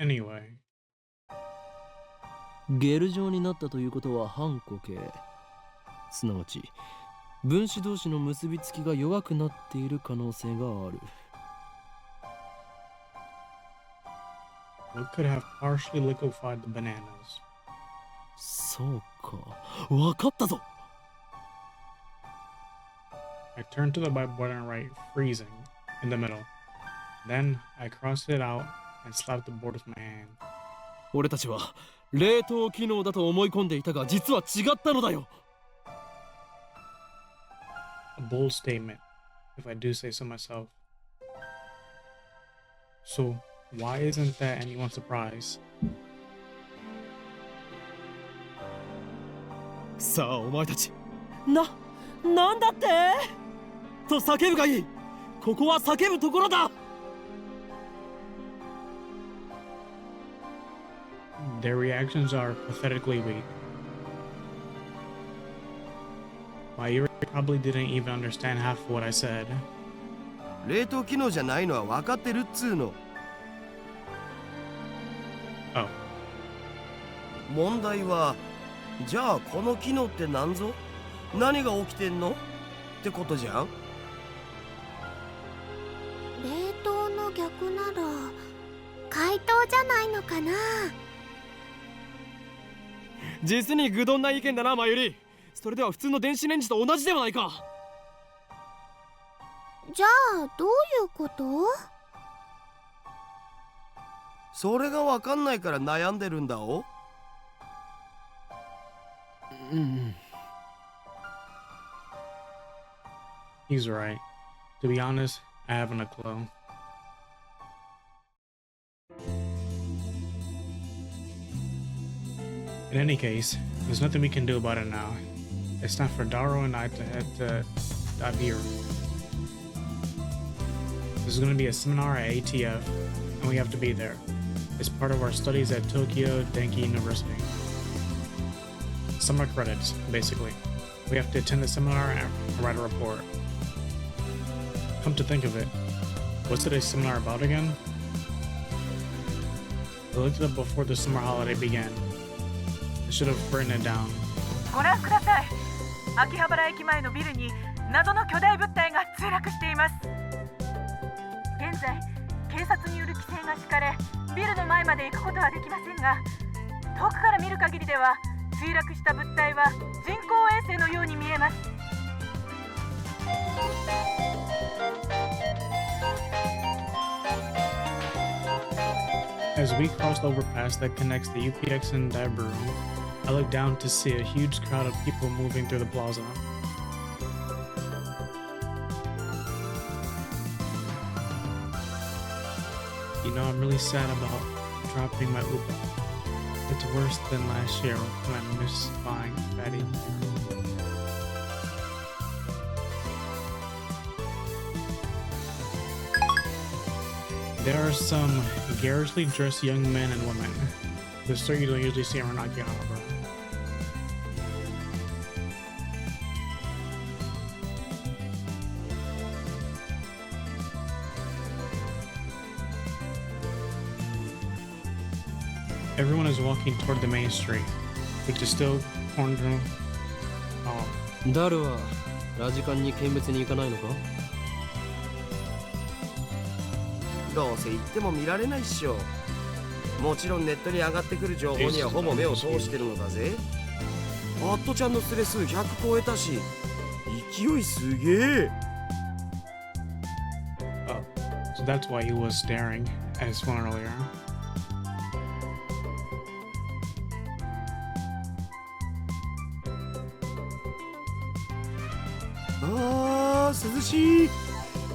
Anyway, ゲル状になったということは反固形。すなわち分子同士の結びつきが弱くなっている可能性がある。what could have partially liquefied the bananas? そうか、わかったぞ。I turned to the whiteboard and write freezing in the middle. Then I crossed it out and slapped the board with my hand. 俺たちは冷凍機能だと思い込んでいたが、実は違ったのだよ。A bold statement, if I do say so myself. So, why isn't that anyone's surprise? さあお前たち、なんだってと叫ぶがいい。ここは叫ぶところだ。Their reactions are pathetically weak. Mayuri probably didn't even understand half of what I said. 冷凍機能じゃないのは分かってるっつーの。Oh. 問題は、じゃあこの機能って何ぞ？何が起きてんの？ってことじゃん。冷凍の逆なら解凍じゃないのかな。実に愚鈍な意見だな、マユリ。それでは普通の電子レンジと同じではないか。じゃあどういうこと？それが分かんないから悩んでるんだお。He's right. To be honest, I haven't a clue. In any case, there's nothing we can do about it now. It's time for Daro and I to head to Davir. There's going to be a seminar at ATF, and we have to be there. It's part of our studies at Tokyo Denki University. Summer credits, basically. We have to attend the seminar and write a report. Come to think of it, what's today's seminar about again? I looked it up before the summer holiday began. I should have written it down. ご覧ください。秋葉原駅前のビルに謎の巨大物体が墜落しています。現在、警察による規制が敷かれ、ビルの前まで行くことはできませんが、遠くから見る限りでは墜落した物体は人工衛星のように見えます。As we crossed the overpass that connects the UPX and Daibiru, I looked down to see a huge crowd of people moving through the plaza. You know, I'm really sad about dropping my Uber. It's worse than last year when I missed buying fatty. There are some garishly dressed young men and women. The story you don't usually see around Akihabara. Everyone is walking toward the main street, which is still cornered. ダルはラジカンに見物に行かないのか？どうせ行っても見られないっしょ。もちろんネットに上がってくる情報にはほぼ目を通してるのだぜ。アットちゃんのスレ数100超えたし、勢いすげえ。Oh, so that's why he was staring at his phone earlier. あー涼しい。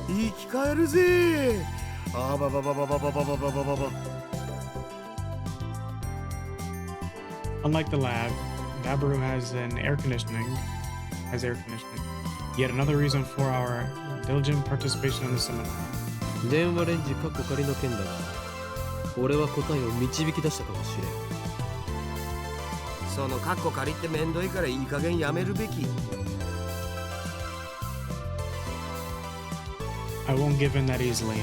生き返るぜ。あばばばばばばばばばばばば。Unlike the lab, Dabaru has air conditioning. Yet another reason for our diligent participation in the seminar. 電話レンジカッコ仮の件だが、俺は答えを導き出したかもしれん。そのカッコ仮ってめんどいからいい加減やめるべき。I won't give in that easily,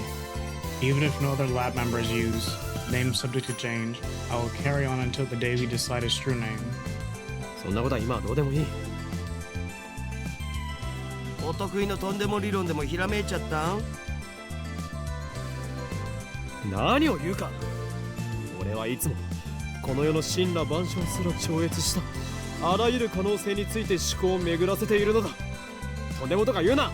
even if no other lab members use Name subject to change. I will carry on until the day we decide his true name. そんなことは今はどうでもいい。お得意のとんでも理論でもひらめいちゃったん？何を言うか。俺はいつもこの世の神羅万象すら超越したあらゆる可能性について思考を巡らせているのだ。とんでもとか言うな。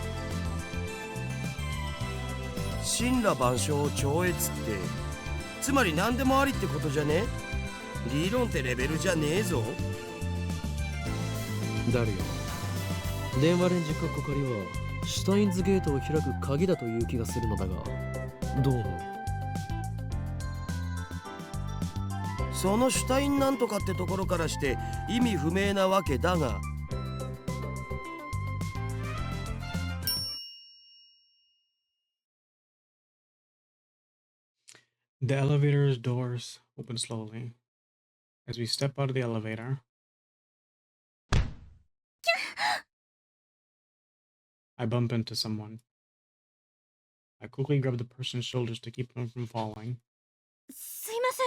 神羅万象を超越ってつまり何でもありってことじゃね？理論ってレベルじゃねえぞ。ダルよ、電話レンジカッコ仮はシュタインズゲートを開く鍵だという気がするのだが、どう思う？そのシュタインなんとかってところからして意味不明なわけだが、The elevator's doors open slowly. As we step out of the elevator, I bump into someone. I quickly grab the person's shoulders to keep him from falling. すいません。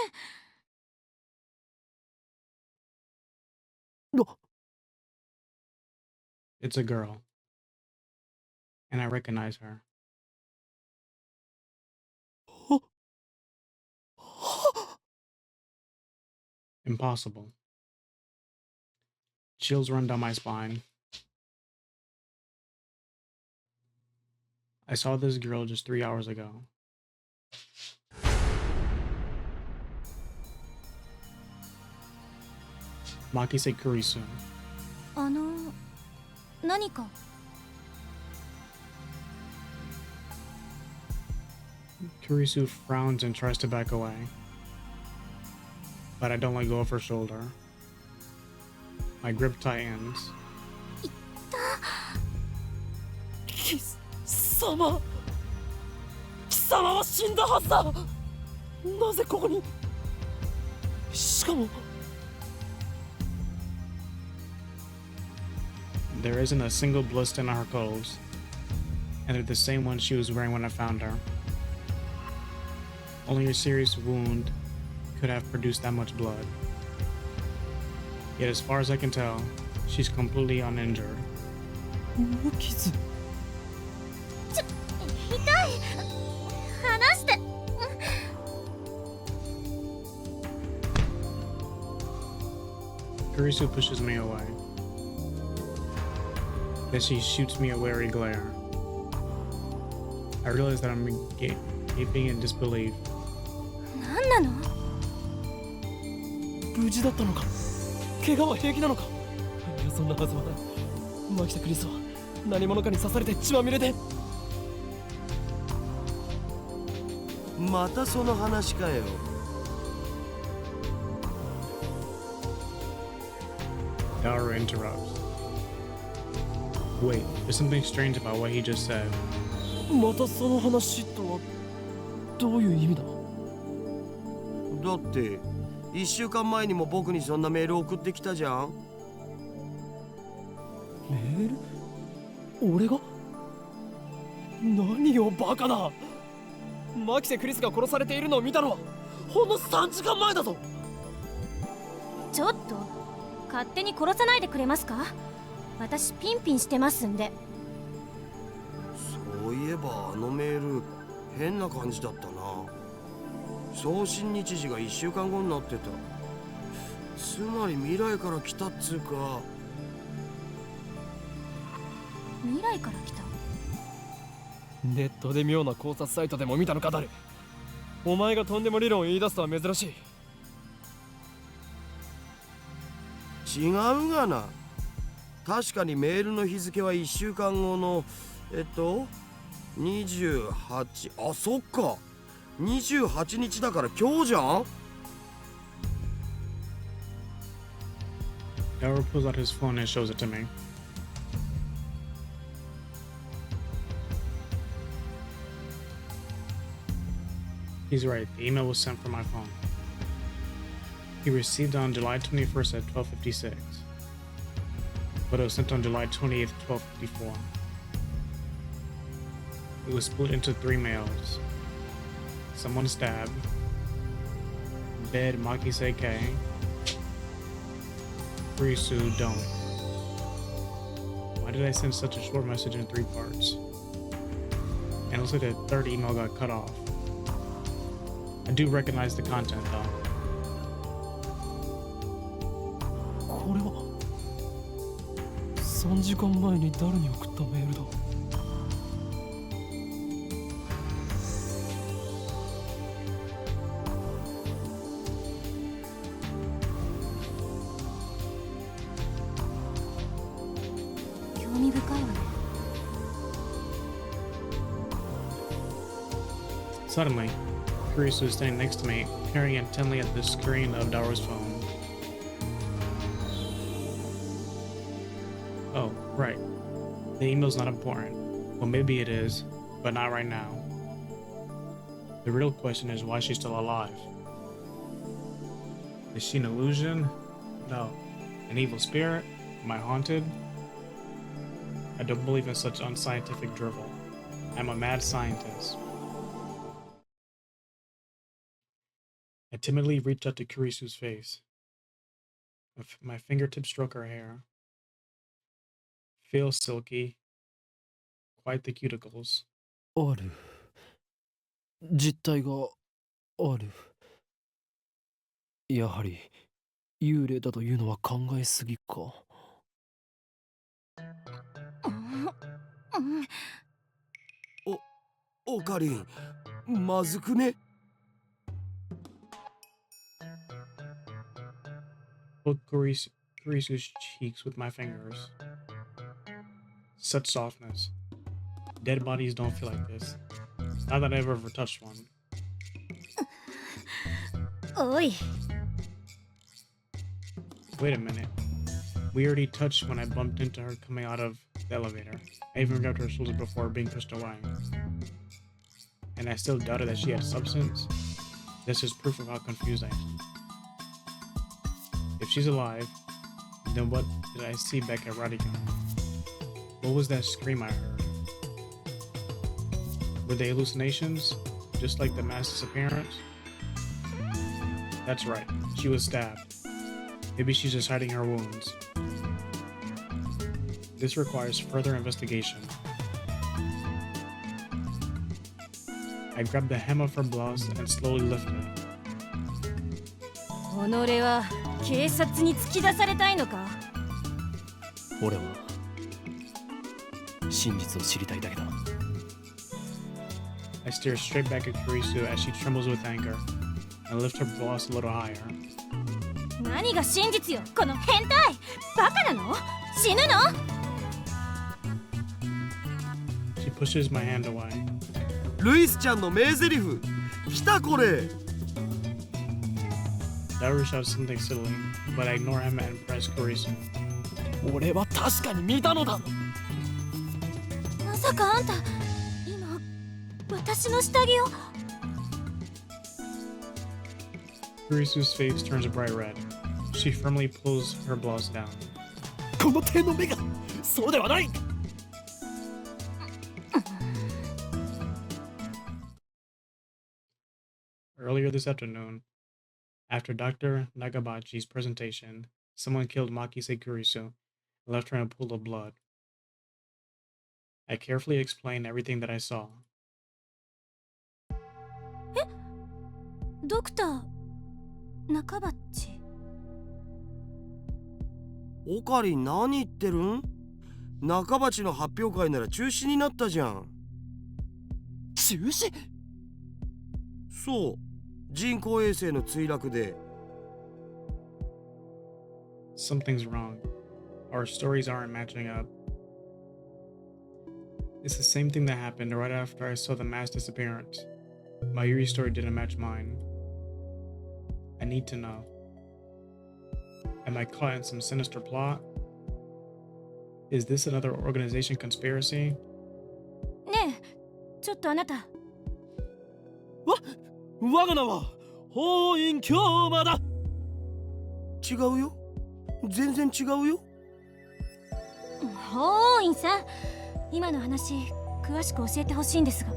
It's a girl, and I recognize her. Impossible. Chills run down my spine. I saw this girl just 3 hours ago. Makise Kurisu. 何か。Kurisu frowns and tries to back away, but I don't let go of her shoulder. My grip tightens. 貴様は死んだはずだ。なぜここに。しかも There isn't a single blood stain on her clothes, and they're the same ones she was wearing when I found her. Only a serious wound could have produced that much blood. Yet as far as I can tell, she's completely uninjured. 無傷。痛い。離して。Kurisu pushes me away. Then she shoots me a wary glare. I realize that I'm gaping in disbelief. 何なの？無事だったのか。怪我は平気なのか。いや、そんなはずはない。マキタクリスは何者かに刺されて血まみれで。またその話かよ。Daru interrupts. Wait, there's something strange about what he just said. またその話とはどういう意味だ。だって1週間前にも僕にそんなメール送ってきたじゃん。メール？俺が？何よバカだ。マキセ・クリスが殺されているのを見たのはほんの3時間前だぞ。ちょっと勝手に殺さないでくれますか？私ピンピンしてますんで。そういえばあのメール変な感じだったな。送信日時が1週間後になってた。つまり未来から来たっつうか。未来から来た？ネットで妙な考察サイトでも見たのか。誰？お前がとんでも理論を言い出すとは珍しい。違うがな。確かにメールの日付は1週間後の28。あ、そっか、28日だから今日じゃん。 Daru pulls out his phone and shows it to me. He's right, the email was sent from my phone. He received it on July 21st at 12:56, but it was sent on July 28th, 12:54. It was split into 3 mails. Someone stabbed, Bed Makisei Kurisu don't. Why did I send such a short message in 3 parts? And it looks like the 3rd email got cut off. I do recognize the content though. これは3時間前に誰に送ったメールだ。興味深いわね。 Suddenly, Kurisu is standing next to me, peering intently at the screen of Daru's phone. Oh, right. The email's not important. Well, maybe it is, but not right now. The real question is why she's still alive. Is she an illusion? No. An evil spirit? Am I haunted? I don't believe in such unscientific drivel. I'm a mad scientist. I timidly reached up to Kurisu's face. My fingertips stroke her hair. Feels silky. Quite the cuticles. ある。実体がある。やはり幽霊だというのは考えすぎか。オカリン、まずくね。Poke Kurisu's cheeks with my fingers. Such softness. Dead bodies don't feel like this. Not that I've ever touched one. おい。 Wait a minute. We already touched when I bumped into her coming out of the elevator. I even grabbed her shoulders before being pushed away. And I still doubted that she had substance. This is proof of how confused I am. If she's alive, then what did I see back at Radigan? What was that scream I heard? Were they hallucinations? Just like the mass disappearance? That's right, she was stabbed. Maybe she's just hiding her wounds. This requires further investigation. I grabbed the hem of her blouse and slowly lifted. 己は警察に突き出されたいのか。俺は真実を知りたいだけだ。I stare straight back at Kurisu as she trembles with anger and lift her blouse a little higher. 何が真実よ、この変態。バカなの？死ぬの？ She pushes my hand away. ルイスちゃんの名台詞。来たこれ。Daru shouts something silly, but I ignore him and press Kurisu. 俺は確かに見たのだ。まさかあんた、今、私の下着を。Kurisu's face turns a bright red. She firmly pulls her blouse down. この手の目がそうではない。Earlier this afternoon, after Dr. Nagabachi's presentation, someone killed Makise Kurisu and left her in a pool of blood. I carefully explained everything that I saw. ドクター、中バッチ。オカリン何言ってるん？中鉢の発表会なら中止になったじゃん。中止？そう、人工衛星の墜落で。Something's wrong. Our stories aren't matching up. It's the same thing that happened right after I saw the mass disappearance. My Yuri story didn't match mine. I need to know. Am I caught in some sinister plot? Is this another organization conspiracy? ねえ、ちょっとあなた。我が名は法院京馬だ。違うよ。全然違うよ。法院さん、今の話詳しく教えてほしいんですが。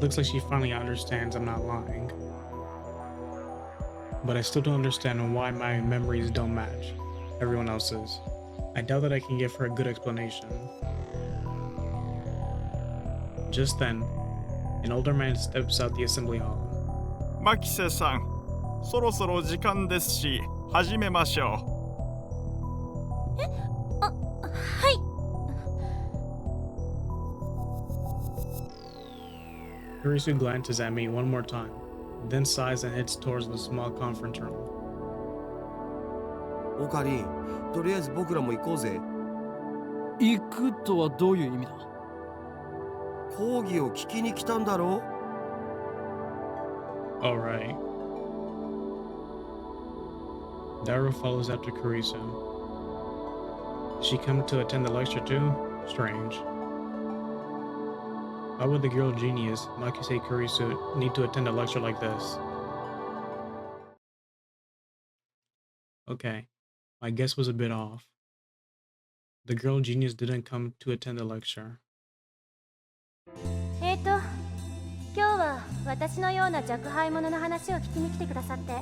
Looks like she finally understands I'm not lying. but I still don't understand why my memories don't match everyone else's. I doubt that I can give her a good explanation. Just then, an older man steps out the assembly hall. マキセさん、そろそろ時間ですし、始めましょはい。Kurisu glances at me one more time, then sighs and heads towards the small conference room. オカリン、とりあえず僕らも行こうぜ。行くとはどういう意味だ？講義を聞きに来たんだろ？ Alright. Daru follows after Kurisu. She come to attend the lecture too? Strange. Why would the girl genius, Makise Kurisu, need to attend a lecture like this? Okay, my guess was a bit off. The girl genius didn't come to attend the lecture. 今日は私のような若輩者の話を聞きに来てくださって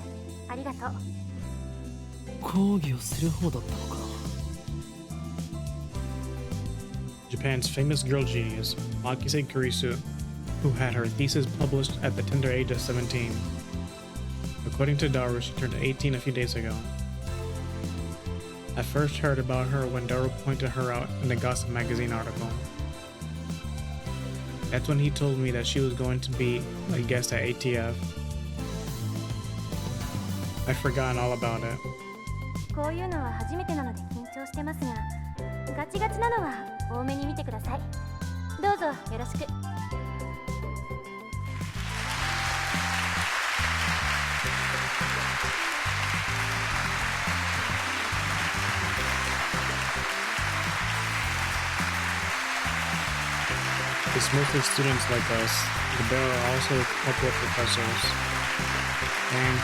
ありがとう。講義をする方だったのか。Japan's famous girl genius, Makise Kurisu, who had her thesis published at the tender age of 17. According to Daru, she turned 18 a few days ago. I first heard about her when Daru pointed her out in the Gossip magazine article. That's when he told me that she was going to be a guest at ATF. I've forgotten all about it. こういうのは初めてなので緊張してますが、ガチガチなのは多めに見てください。どうぞよろしく。It's mostly students like us, but there are also a couple of professors. And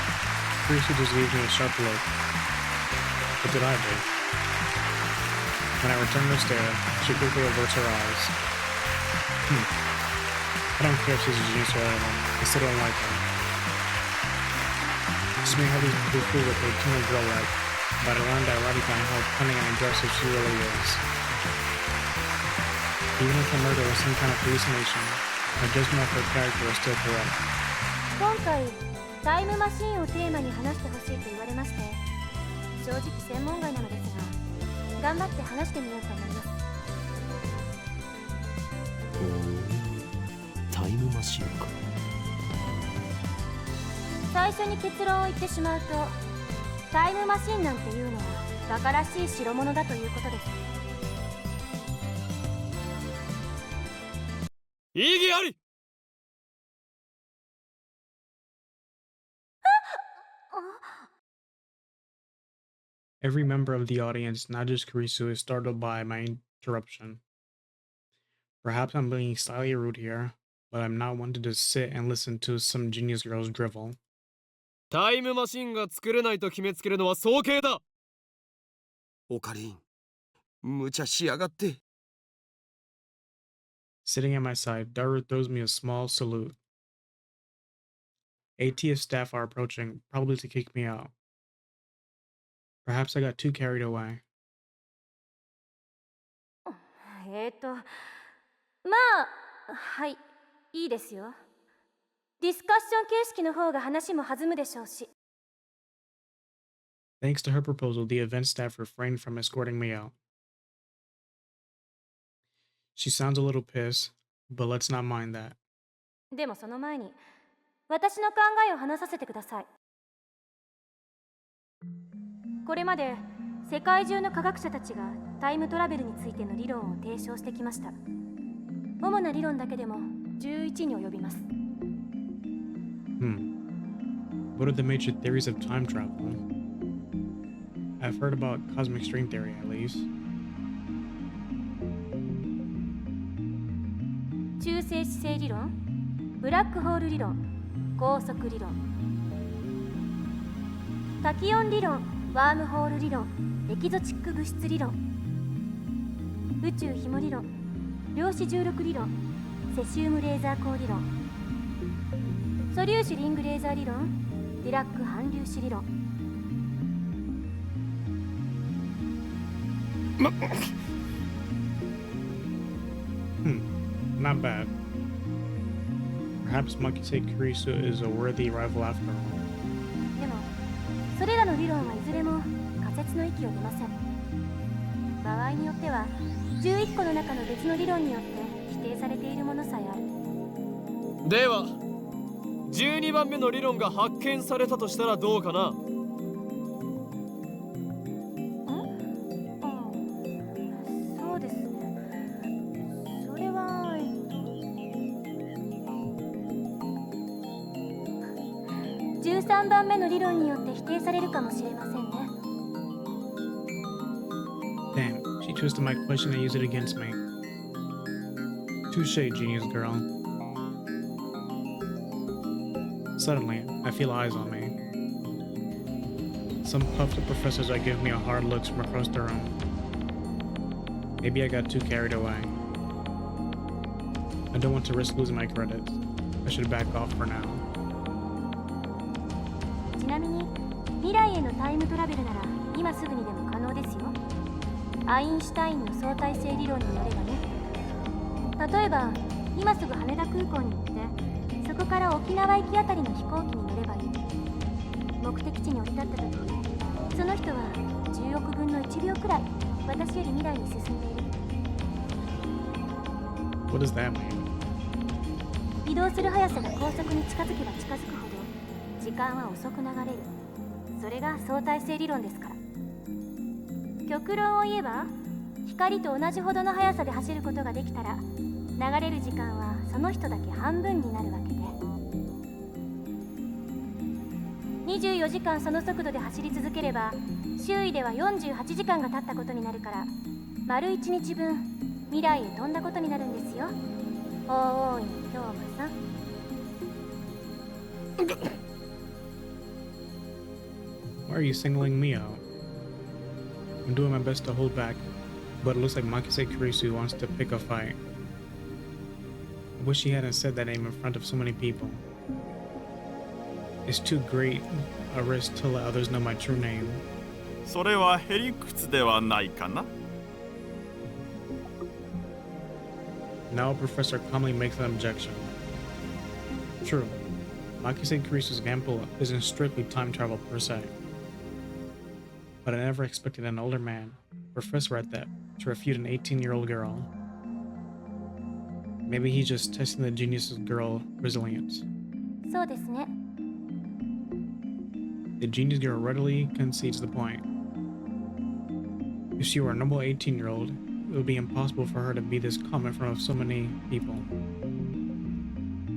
Kurisu just gave me a sharp look. What did I do? When I returned her stare, she quickly averts her eyes. I don't care if she's a genius or anything, I still don't like her. Just may have these people fool with her teenage girl like, but I learned that Radika how cunning and aggressive she really is. Even if the murder was some kind of hallucination, my judgment of her character is still correct. 今回タイムマシーンをテーマに話してほしいと言われまして、正直専門外なのですが、頑張って話してみようと思います。タイムマシンか。最初に結論を言ってしまうと、タイムマシーンなんていうのは馬鹿らしい代物だということです。異議あり。Every member of the audience, not just Kurisu, is startled by my interruption. Perhaps I'm being slightly rude here, but I'm not one to just sit and listen to some genius girls drivel. タイムマシンが作れないと決めつけるのは早計だ。オカリン、無茶しやがって。Sitting at my side, Daru throws me a small salute. ATF staff are approaching, probably to kick me out. Perhaps I got too carried away. はい、いいですよ。ディスカッション形式の方が話も弾むでしょうし。Thanks to her proposal, the event staff refrained from escorting me out. She sounds a little pissed, but let's not mind that. でもその前に、私の考えを話させてください。これまで世界中の科学者たちがタイムトラベルについての理論を提唱してきました。主な理論だけでも11に及びます。What are the major theories of time travel? I've heard about cosmic string theory, at least. 中性子星理論、ブラックホール理論、高速理論、タキオン理論、ワームホール理論、エキゾチック物質理論、宇宙紐理論、量子重力理論、セシウムレーザー光理論、素粒子リングレーザー理論、デラック反粒子理論。Not bad. Perhaps Makise Kurisu is a worthy rival after all. でもそれらの理論はいずれも仮説の域を出ません。場合によっては11個の中の別の理論によって否定されているものさえある。では12番目の理論が発見されたとしたらどうかな。そうですね。それは13番目の理論によって否定されるかもしれませんね。Damn, she twisted my question and used it against me. Touche, genius girl. Suddenly, I feel eyes on me. Some puffed up professors are giving me a hard looks from across the room. Maybe I got too carried away. I don't want to risk losing my credits. I should back off for now. ちなみに未来へのタイムトラベルなら今すぐにでも可能ですよ。アインシュタインの相対性理論によればね。例えば今すぐ羽田空港に行ってそこから沖縄行きあたりの飛行機に乗ればいい。目的地に降り立った時その人は10億分の1秒くらい私より未来に進んでいる。 What does that mean? 移動する速さが高速に近づけば近づくほど時間は遅く流れる。それが相対性理論ですから。極論を言えば光と同じほどの速さで走ることができたら流れる時間はその人だけ半分になるわけで、24時間その速度で走り続ければ周囲では48時間が経ったことになるから丸1日分未来へ飛んだことになるんですよ。おーい京馬さん。Why are you singling me out? I'm doing my best to hold back, but it looks like Makise Kurisu wants to pick a fight. I wish he hadn't said that name in front of so many people. It's too great a risk to let others know my true name. それはへりくつではないかな。 Now a professor calmly makes an objection. True, Makise Kurisu's example isn't strictly time travel per se. But I never expected an older man, professor at that, to refute an 18-year-old girl. Maybe he's just testing the genius girl resilience. そうですね。 The genius girl readily concedes the point. If she were a normal 18-year-old, it would be impossible for her to be this calm in front of so many people.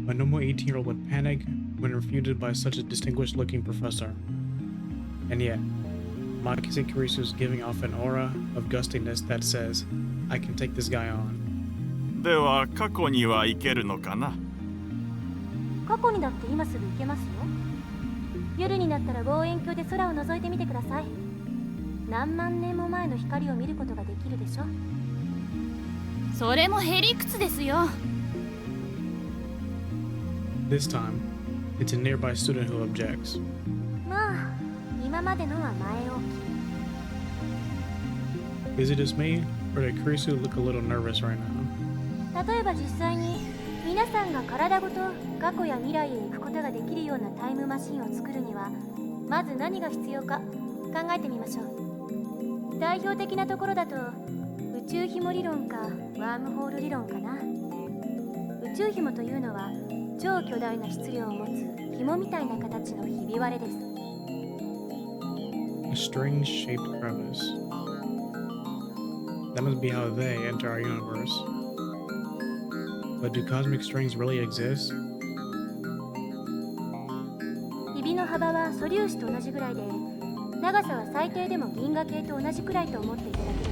A normal 18-year-old would panic when refuted by such a distinguished-looking professor. And yet, Makise Kurisu is giving off an aura of gustiness that says, I can take this guy on. では過去には行けるのかな。過去にだって今すぐ行けますよ。夜になったら望遠鏡で空を覗いてみてください。何万年も前の光を見ることができるでしょ。それもへりくつですよ。 This time, it's a nearby student who objects. まあ今までのは前置き。 Is it just me, or did Kurisu look a little nervous right now? 例えば実際に皆さんが体ごと過去や未来へ行くことができるようなタイムマシンを作るにはまず何が必要か考えてみましょう。代表的なところだと宇宙紐理論かワームホール理論かな。宇宙紐というのは超巨大な質量を持つ紐みたいな形のひび割れです。 A string-shaped crevice. That must be how they enter our universe. But do cosmic strings really exist? ひびの幅は素粒子と同じぐらいで長さは最低でも銀河系と同じくらいと思っていただければいい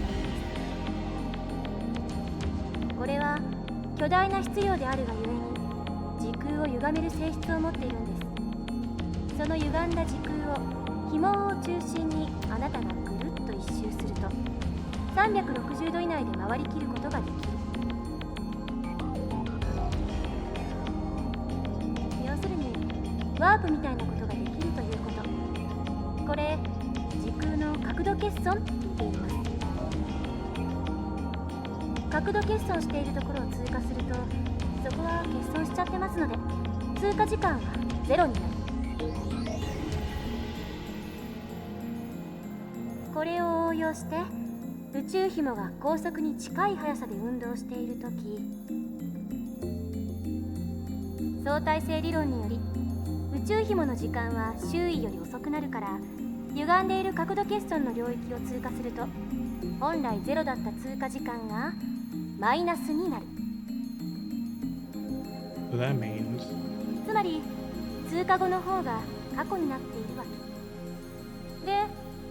です。これは巨大な質量であるがゆえに時空を歪める性質を持っているんです。その歪んだ時空を紐を中心にあなたがぐるっと一周すると360度以内で回りきることができる。要するにワープみたいなことができるという度欠損って言います。角度欠損しているところを通過すると、そこは欠損しちゃってますので、通過時間はゼロになる。これを応用して宇宙ひもが高速に近い速さで運動しているとき、相対性理論により宇宙ひもの時間は周囲より遅くなるから、歪んでいる角度欠損の領域を通過すると、本来ゼロだった通過時間がマイナスになる。 So that means つまり通過後の方が過去になっているわけで、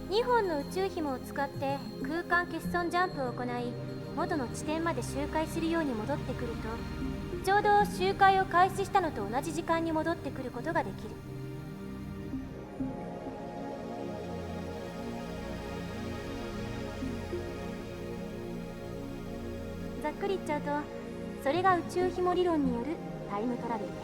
2本の宇宙紐を使って空間欠損ジャンプを行い、元の地点まで周回するように戻ってくると、ちょうど周回を開始したのと同じ時間に戻ってくることができる。ざっくり言っちゃうと、それが宇宙紐理論によるタイムトラベルで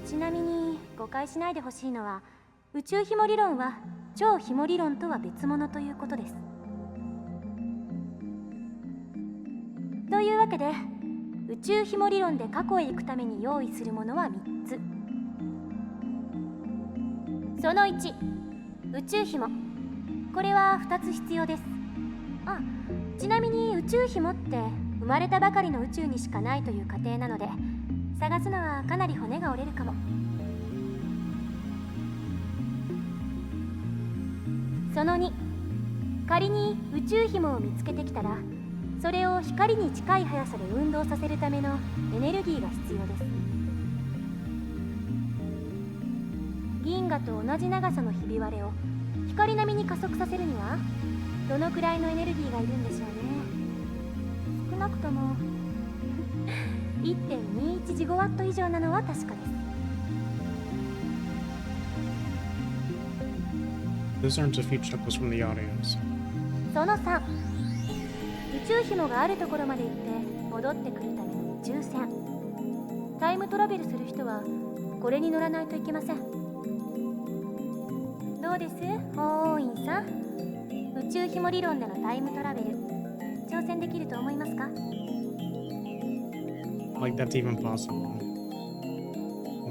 す。ちなみに誤解しないでほしいのは、宇宙紐理論は超紐理論とは別物ということです。というわけで、宇宙紐理論で過去へ行くために用意するものは3つ。その1、宇宙紐。これは2つ必要です。あ、ちなみに宇宙紐って生まれたばかりの宇宙にしかないという過程なので、探すのはかなり骨が折れるかも。その2、仮に宇宙紐を見つけてきたら、それを光に近い速さで運動させるためのエネルギーが必要です。銀河と同じ長さのひび割れを光並みに加速させるにはどのくらいのエネルギーがいるんでしょうね。少なくとも1.21 ジゴワット以上なのは確かです。 Those aren't a few chuckles from the audience. その3、宇宙紐があるところまで行って戻ってくるための宇宙船。タイムトラベルする人はこれに乗らないといけません。どうです、法王院さん。宇宙紐理論でのタイムトラベル、挑戦できると思いますか？ Like that's even possible.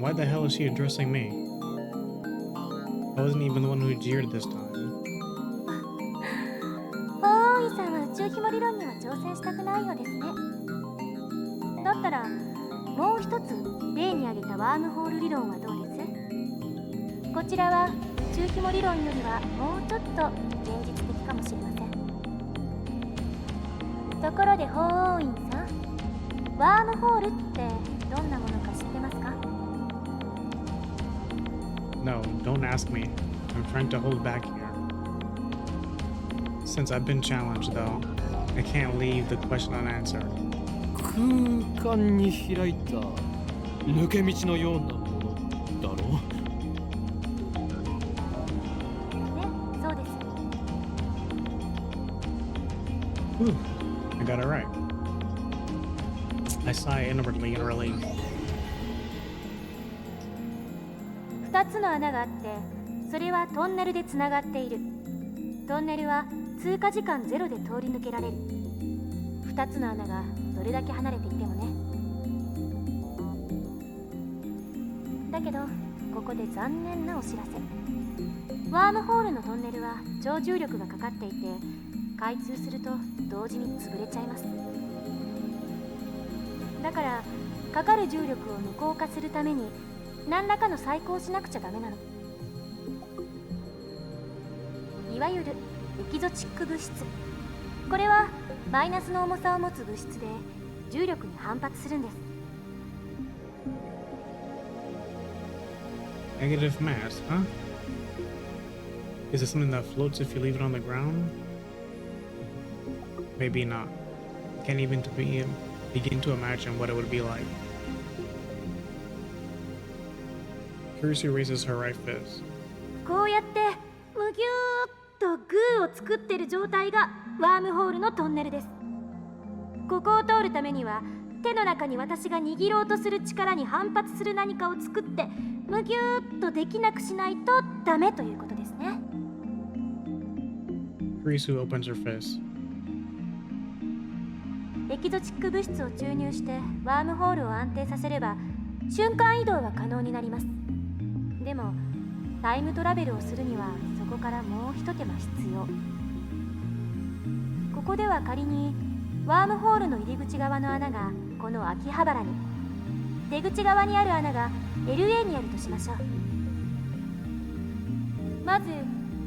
Why the hell is she addressing me? I wasn't even the one who jeered this time. 法王院さんは宇宙紐理論には挑戦したくないようですね。だったらもう一つ例に挙げたワームホール理論はどうです？こちらは宇宙紐理論よりはもうちょっと現実的かもしれません。ところで法王院さん、ワームホールってどんなものか知ってますか？ No, don't ask me. I'm trying to hold back here. Since I've been challenged, though, I can't leave the question unanswered. 空間に開いた抜け道のようなものだろう。そうです。Whew, I got it right. I sigh inwardly in relief. 2つの穴があって、それはトンネルでつながっている。トンネルは通過時間ゼロで通り抜けられる。2つの穴がどれだけ離れていてもね。だけどここで残念なお知らせ。ワームホールのトンネルは超重力がかかっていて、開通すると同時に潰れちゃいます。だからかかる重力を無効化するために何らかの細工をしなくちゃダメなの。いわゆるエキゾチック物質。これはマイナスの重さを持つ物質で重力に反発するんです。Negative mass, huh? Is it something that floats if you leave it on the ground? Maybe not. Can't even begin to imagine what it would be like. Kurisu raises her right fist. こうやってむぎゅーっとグーを作ってる状態がワームホールのトンネルです。ここを通るためには手の中に私が握ろうとする力に反発する何かを作ってむぎゅーっとできなくしないとダメということですね。Kurisu opens her fist. エキゾチック物質を注入してワームホールを安定させれば瞬間移動は可能になります。でもタイムトラベルをするにはそこからもう一手間必要。ここでは仮にワームホールの入り口側の穴がこの秋葉原に、出口側にある穴が LA にあるとしましょう。まず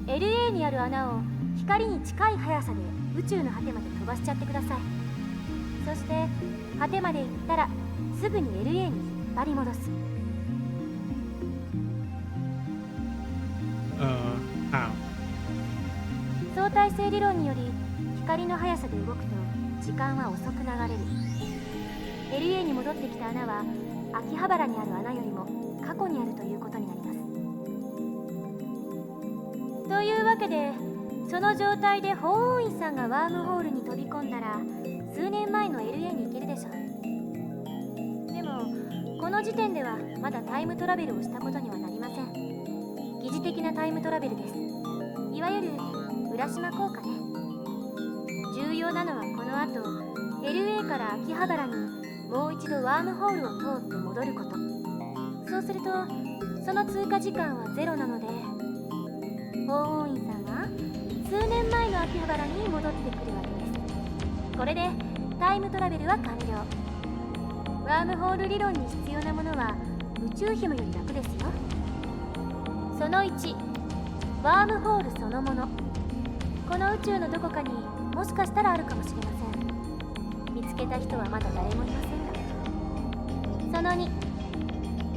LA にある穴を光に近い速さで宇宙の果てまで飛ばしちゃってください。そして果てまで行ったらすぐに LA に引っ張り戻す。How? 相対性理論により光の速さで動くと時間は遅く流れる。 LA に戻ってきた穴は秋葉原にある穴よりも過去にあるということになります。というわけでその状態で法王院さんがワームホールに飛び込んだら数年前の LA に行けるでしょう。でもこの時点ではまだタイムトラベルをしたことにはなりません。疑似的なタイムトラベルです。いわゆる浦島効果ね。重要なのはこの後 LA から秋葉原にもう一度ワームホールを通って戻ること。そうするとその通過時間はゼロなので法王院さんは数年前の秋葉原に戻ってくるわけです。これでタイムトラベルは完了。ワームホール理論に必要なものは宇宙紐より楽ですよ。その1、ワームホールそのもの。この宇宙のどこかにもしかしたらあるかもしれません。見つけた人はまだ誰もいませんが。その2、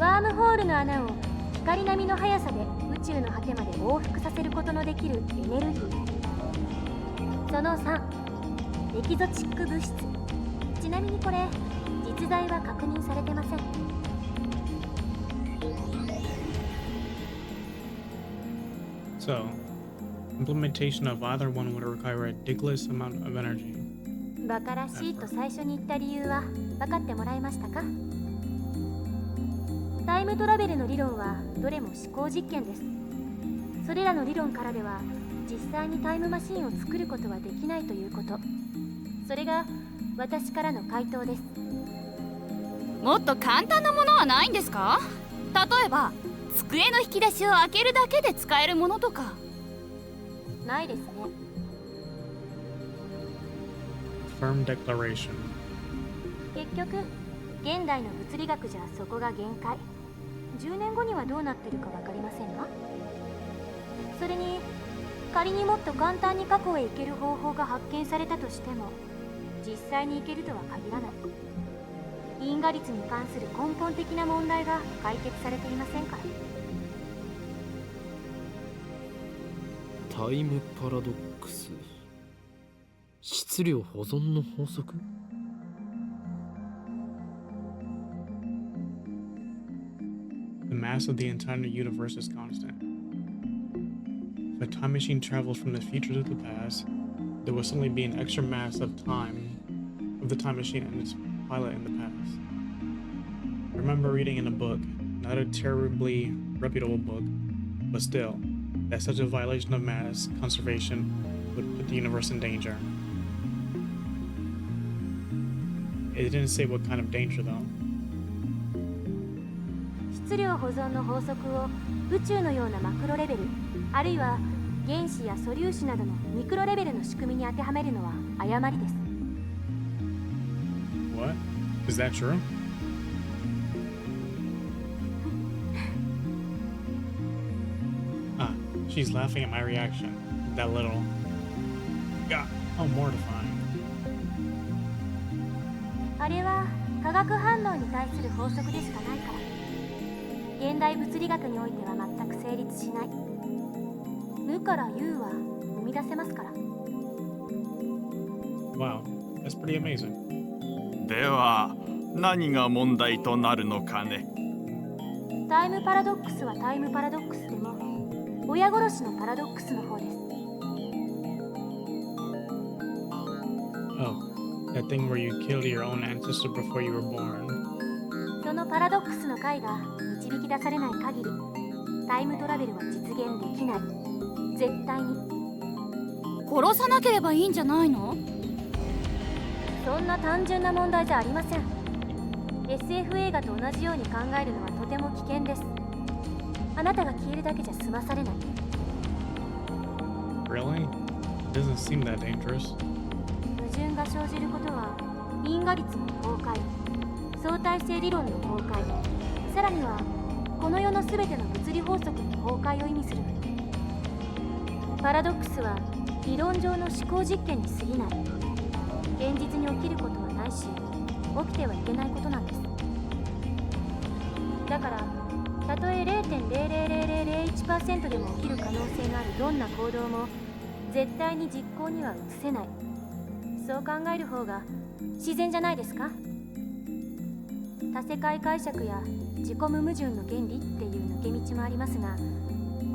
ワームホールの穴を光並みの速さで宇宙の果てまで往復させることのできるエネルギー。その3、エキゾチック物質。ちなみにこれ実在は確認されてません。So, implementation of either one would require a ridiculous amount of energy. バカらしいと最初に言った理由は分かってもらえましたか？タイムトラベルの理論はどれも思考実験です。それらの理論からでは実際にタイムマシンを作ることはできないということ。それが私からの回答です。もっと簡単なものはないんですか？例えば机の引き出しを開けるだけで使えるものとか。ないですね。Firm declaration. 結局現代の物理学じゃそこが限界。10年後にはどうなってるか分かりませんが。それに仮にもっと簡単に過去へ行ける方法が発見されたとしても実際に行けるとは限らない。因果率に関する根本的な問題が解決されていませんから。タイムパラドックス、質量保存の法則。The mass of the entire universe is constant. If a time machine travels from the future to the past, there will suddenly be an extra mass of time of the time machine and its pilot in the past. I remember reading in a book, not a terribly reputable book, but still, that such a violation of mass conservation would put the universe in danger. It didn't say what kind of danger though. 質量保存の法則を宇宙のようなマクロレベル、あるいは原子や素粒子などのミクロレベルの仕組みに当てはめるのは誤りです。What? Is that true? She's laughing at my reaction. That little... God, how mortifying. あれは化学反応に対する法則でしかないから。現代物理学においては全く成立しない。無から有は生み出せますから。Wow, that's pretty amazing. では何が問題となるのかね。タイムパラドックスはタイムパラドックスでも親殺しのパラドックスの方です。Oh, That thing where you killed your own ancestor before you were born. そのパラドックスの解が導き出されない限り、タイムトラベルは実現できない。絶対に。殺さなければいいんじゃないの？そんな単純な問題じゃありません。SF 映画と同じように考えるのはとても危険です。あなたが消えるだけじゃ済まされない。Really? It doesn't seem that dangerous. 矛盾が生じることは因果律の崩壊、相対性理論の崩壊、さらにはこの世の全ての物理法則の崩壊を意味するの。パラドックスは理論上の思考実験に過ぎない。現実に起きることはないし、起きてはいけないことなんです。だからたとえ 0.00001% でも起きる可能性のあるどんな行動も絶対に実行には移せない。そう考える方が自然じゃないですか。多世界解釈や自己無矛盾の原理っていう抜け道もありますが、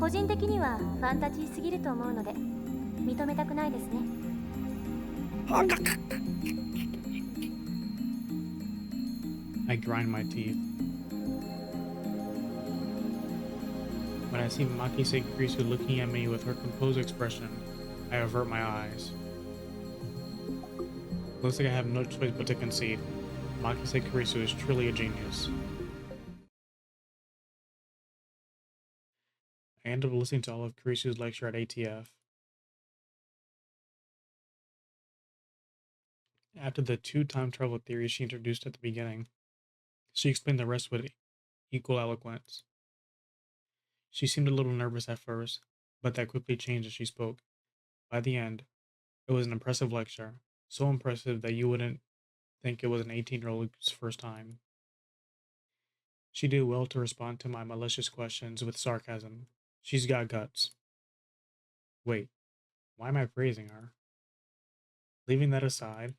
個人的にはファンタジーすぎると思うので認めたくないですね。I grind my teeth. When I see Makise Kurisu looking at me with her composed expression, I avert my eyes. Looks like I have no choice but to concede. Makise Kurisu is truly a genius. I end up listening to all of Kurisu's lecture at ATF. After the 2 time travel theories she introduced at the beginning, she explained the rest with equal eloquence. She seemed a little nervous at first, but that quickly changed as she spoke. By the end, it was an impressive lecture, so impressive that you wouldn't think it was an 18-year-old's first time. She did well to respond to my malicious questions with sarcasm. She's got guts. Wait, why am I praising her? Leaving that aside,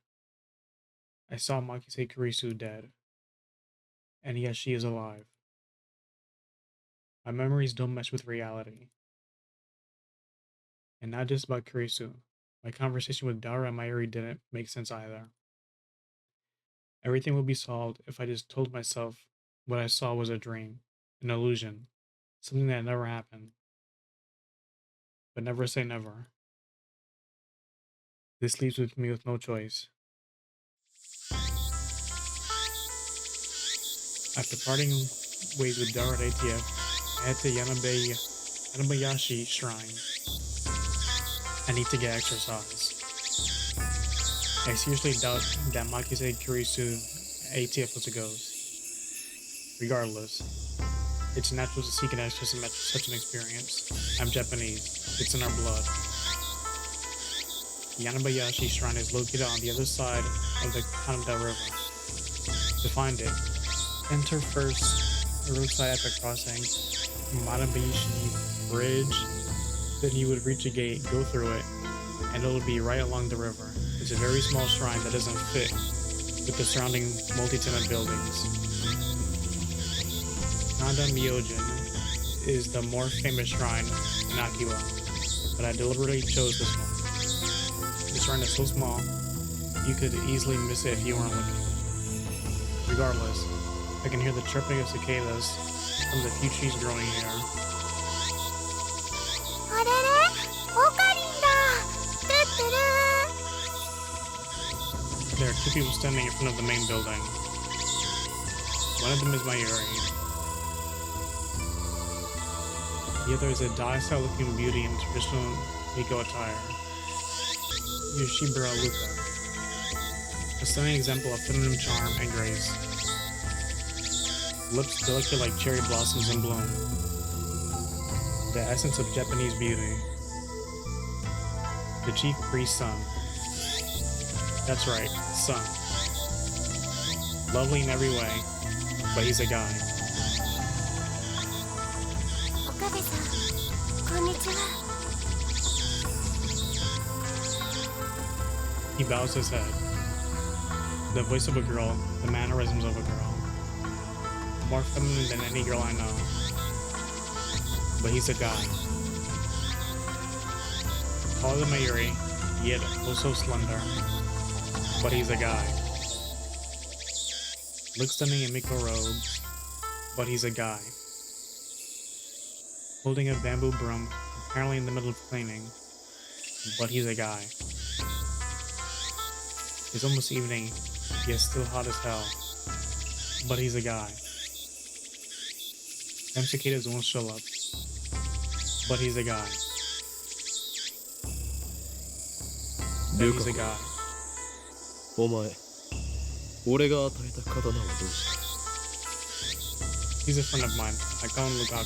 I saw Makise Kurisu dead, and yet she is alive. My memories don't mesh with reality. And not just about Kurisu. My conversation with Dara and Mayuri didn't make sense either. Everything would be solved if I just told myself what I saw was a dream, an illusion, something that never happened. But never say never. This leaves me with no choice. After parting ways with Dara at ATF, I head to Yanabayashi Shrine. I need to get exercise. I seriously doubt that Makise Kurisu ATF was a ghost. Regardless, it's natural to seek an exorcism after such an experience. I'm Japanese. It's in our blood. The Yanabayashi Shrine is located on the other side of the Kanada River. To find it, enter first the roadside after crossing Manabayashi Bridge. Then you would reach a gate, go through it, and it'll be right along the river. It's a very small shrine that doesn't fit with the surrounding multi-tenant buildings. Nanda Myojin is the more famous shrine in Akiba, but I deliberately chose this one. The shrine is so small, you could easily miss it if you weren't looking. Regardless, I can hear the chirping of cicadas from the few trees growing here. There are 2 people standing in front of the main building. One of them is Mayuri. The other is a docile-looking beauty in traditional Miko attire, Yoshibura Luka, a stunning example of feminine charm and grace. Lips delicate like cherry blossoms in bloom, the essence of Japanese beauty. The chief priest's son. That's right, son. Lovely in every way, but he's a guy. Okabe-san, konnichiwa. He bows his head. The voice of a girl, the mannerisms of a girl. More feminine than any girl I know. But he's a guy. Taller than Mayuri, yet also slender. but he's a guy. Looks stunning in Miko robes, but he's a guy. Holding a bamboo broom, apparently in the middle of cleaning, but he's a guy. It's almost evening, yet still hot as hell, but he's a guy. Them cicadas won't show up, but he's a guy. But he's a guy. お前、俺が与えた刀はどうした？ He's a friend of mine. I call him Lukako.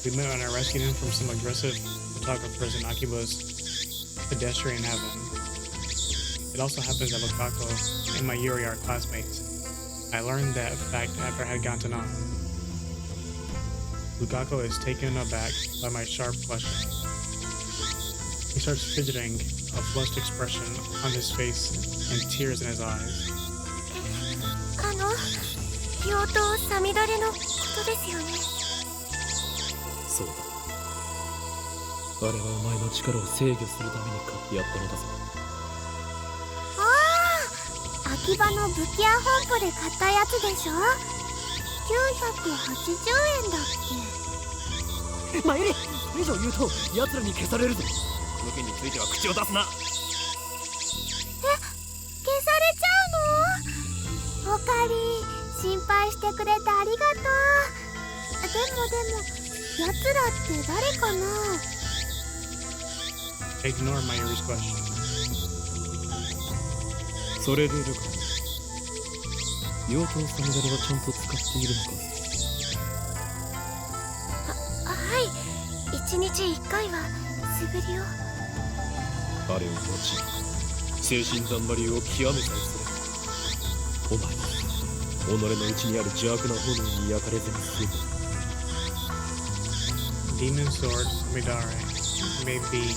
We met when I rescued him from some aggressive photographers in Akiba's pedestrian heaven. It also happens that Lukako and my Yuri are classmates. I learned that fact after I had gotten to know him. Lukako is taken aback by my sharp question. He starts fidgeting, a flushed expression on his face and tears in his eyes. 妖刀さみだれのことですよね。そうだ。あれはお前の力を制御するために買ってやったのだぞ。秋葉の武器屋本舗で買ったやつでしょ。980円だっけ。マユリ、以上言うと奴らに消されるぞ。この件については口を出すな。消されちゃうの？おかり、心配してくれてありがとう。でも奴らって誰かな？ Ignore Mayuri's question. それでルカ、妖刀サムダレはちゃんと使っているのか？はい、1日1回は素振りを。あれを用い、精神残張りを極めさえすれば、お前も己の内にある邪悪な炎に焼かれずに済む。Demon sword Midare may be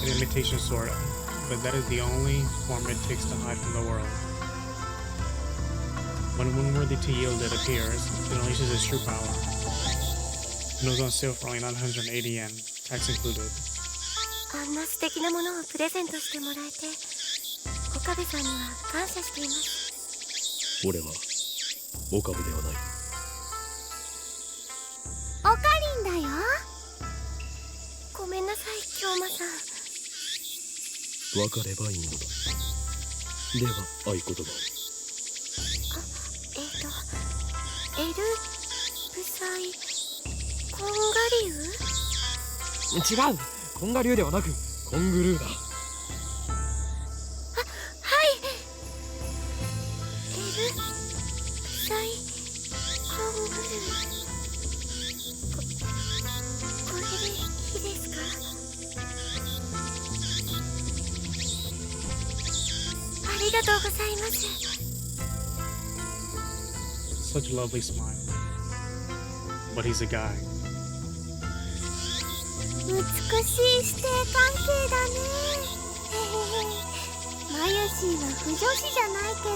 an imitation sword, but that is the only form it takes to hide from the world. When one worthy to yield it appears, it unleashes its true power. It was on sale for only 980 yen, tax included. あんな素敵なものをプレゼントしてもらえて、岡部さんには感謝しています。俺は岡部ではない。おかりんだよ。ごめんなさい、京馬さん。分かればいいのだ。では合言葉を。エルブサイコンガリュウ？違う、コンガリュウではなくコングルーだ。はい。エルブサイコングルー。これでいいですか？ありがとうございます。Such a lovely smile. But he's a guy. 美しい師弟関係だね。マユシーは不女子じゃないけど、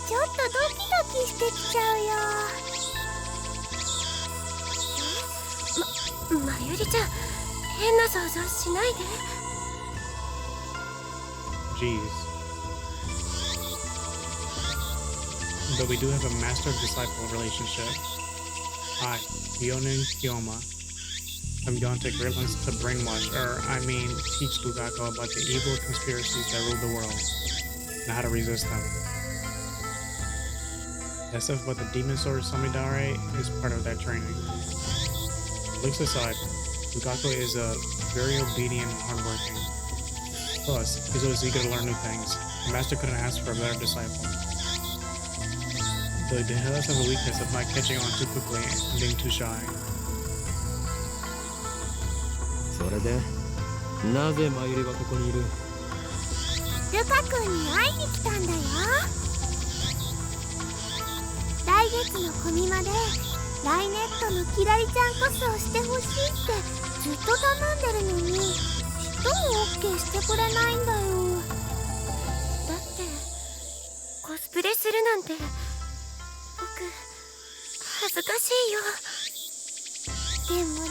ちょっとドキドキしてきちゃうよ。マユリちゃん、変な想像しないで。Jeez. But we do have a master-disciple relationship. I, Yonin Kyoma, have gone to great lengths to brainwash, teach Lugako about the evil conspiracies that rule the world, and how to resist them. That stuff about the demon sword Samidare is part of that training. Looks aside, Lugako is very obedient and hardworking. Plus, he's always eager to learn new things. The master couldn't ask for a better disciple. Though he does have a weakness of not catching on too quickly and being too shy. それでなぜマユリはここにいる？ルカ君に会いに来たんだよ。来月のコミマでライネットのキラリちゃんコスをしてほしいってずっと頼んでるのに、ちっとも OK してくれないんだよ。だってコスプレするなんて僕恥ずかしいよ。でも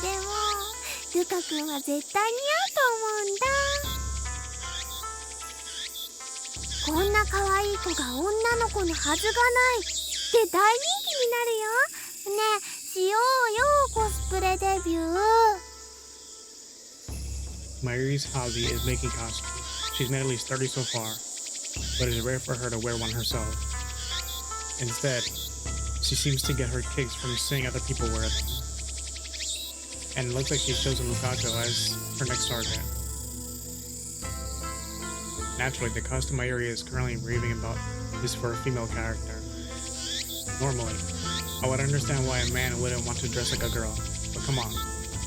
ルカ君は絶対似合うと思うんだ。こんな可愛い子が女の子のはずがないって大人気になるよ。ねえ、しようよ、コスプレデビュー。Mayuri's hobby is making costumes. She's made at least 30 so far, but it is rare for her to wear one herself. Instead, she seems to get her kicks from seeing other people wear them. And it looks like she's chosen Lukako as her next target. Naturally, the costume Mayuri is currently raving about is for a female character. Normally, I would understand why a man wouldn't want to dress like a girl, but come on,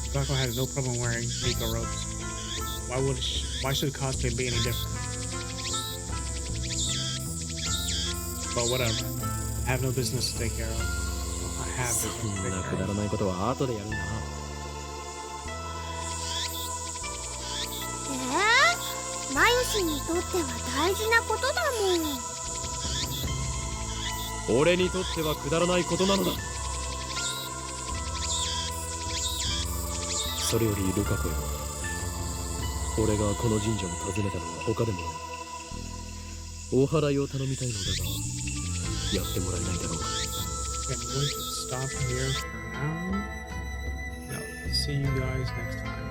Lukako has no problem wearing Miko robes. Why should cosplay be any different? But whatever, I have no business to take care of. I have そ business ん to な take く care だら of. ないことは後でやるんだな。マユシにとっては大事なことだもん。俺にとってはくだらないことなのだ。それよりルカ子よ、俺がこの神社を訪ねたのは他でもない。お祓いを頼みたいのだが、やってもらえないだろうか。 Okay, I'm going to stop here for now. No, see you guys next time.